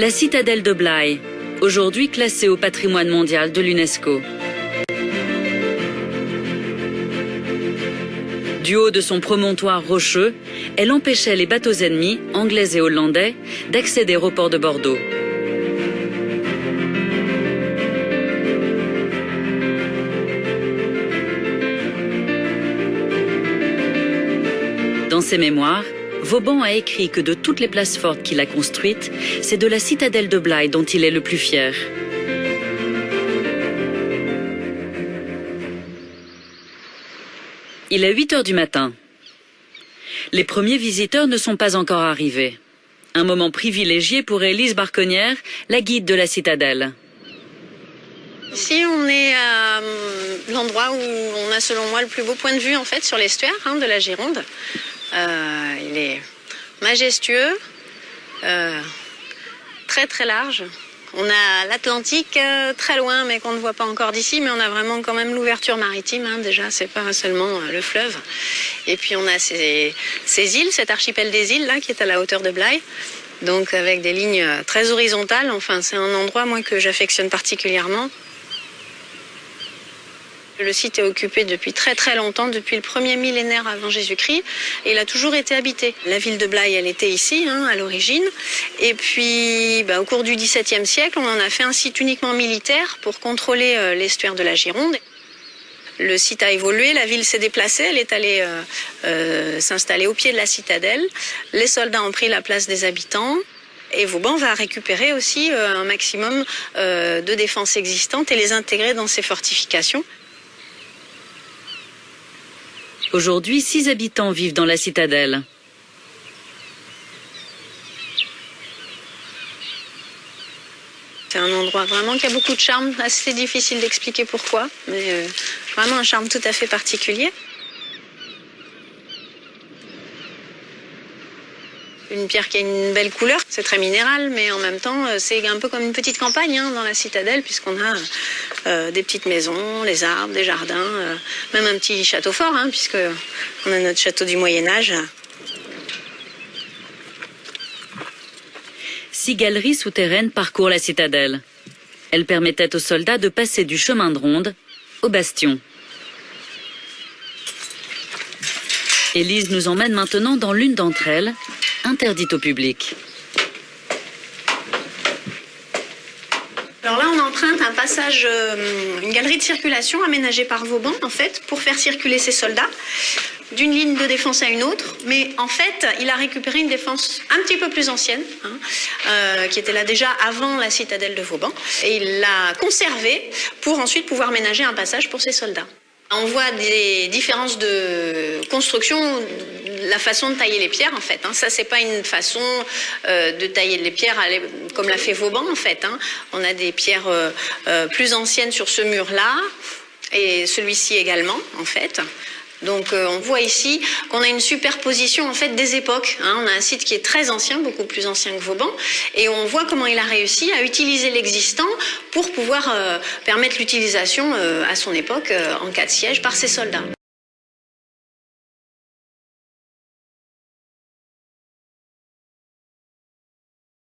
La citadelle de Blaye, aujourd'hui classée au patrimoine mondial de l'UNESCO. Du haut de son promontoire rocheux, elle empêchait les bateaux ennemis, anglais et hollandais, d'accéder au port de Bordeaux. Dans ses mémoires, Vauban a écrit que de toutes les places fortes qu'il a construites, c'est de la citadelle de Blaye dont il est le plus fier. Il est 8 heures du matin. Les premiers visiteurs ne sont pas encore arrivés. Un moment privilégié pour Élise Barconnière, la guide de la citadelle. Ici, on est à l'endroit où on a, selon moi, le plus beau point de vue en fait sur l'estuaire de la Gironde. Il est majestueux, très très large. On a l'Atlantique très loin, mais qu'on ne voit pas encore d'ici, mais on a vraiment quand même l'ouverture maritime. Déjà, c'est pas seulement le fleuve. Et puis on a ces îles, cet archipel des îles là, qui est à la hauteur de Blaye. Donc avec des lignes très horizontales. Enfin, c'est un endroit moi que j'affectionne particulièrement. Le site est occupé depuis très très longtemps, depuis le premier millénaire avant Jésus-Christ, et il a toujours été habité. La ville de Blaye, elle était ici à l'origine, et puis au cours du XVIIe siècle, on en a fait un site uniquement militaire pour contrôler l'estuaire de la Gironde. Le site a évolué, la ville s'est déplacée, elle est allée s'installer au pied de la citadelle. Les soldats ont pris la place des habitants. Et Vauban va récupérer aussi un maximum de défenses existantes et les intégrer dans ses fortifications. Aujourd'hui, 6 habitants vivent dans la citadelle. C'est un endroit vraiment qui a beaucoup de charme, assez difficile d'expliquer pourquoi, mais vraiment un charme tout à fait particulier. Une pierre qui a une belle couleur, c'est très minéral, mais en même temps, c'est un peu comme une petite campagne dans la citadelle, puisqu'on a des petites maisons, des arbres, des jardins, même un petit château fort, puisqu'on a notre château du Moyen-Âge. 6 galeries souterraines parcourent la citadelle. Elles permettaient aux soldats de passer du chemin de ronde au bastion. Élise nous emmène maintenant dans l'une d'entre elles, interdite au public. Alors là, on emprunte un passage, une galerie de circulation aménagée par Vauban, en fait, pour faire circuler ses soldats d'une ligne de défense à une autre. Mais en fait, il a récupéré une défense un petit peu plus ancienne, qui était là déjà avant la citadelle de Vauban. Et il l'a conservée pour ensuite pouvoir ménager un passage pour ses soldats. On voit des différences de construction, la façon de tailler les pierres en fait. Ça, c'est pas une façon de tailler les pierres comme l'a fait Vauban en fait. On a des pierres plus anciennes sur ce mur-là et celui-ci également en fait. Donc on voit ici qu'on a une superposition en fait des époques. On a un site qui est très ancien, beaucoup plus ancien que Vauban, et on voit comment il a réussi à utiliser l'existant pour pouvoir permettre l'utilisation à son époque en cas de siège par ses soldats.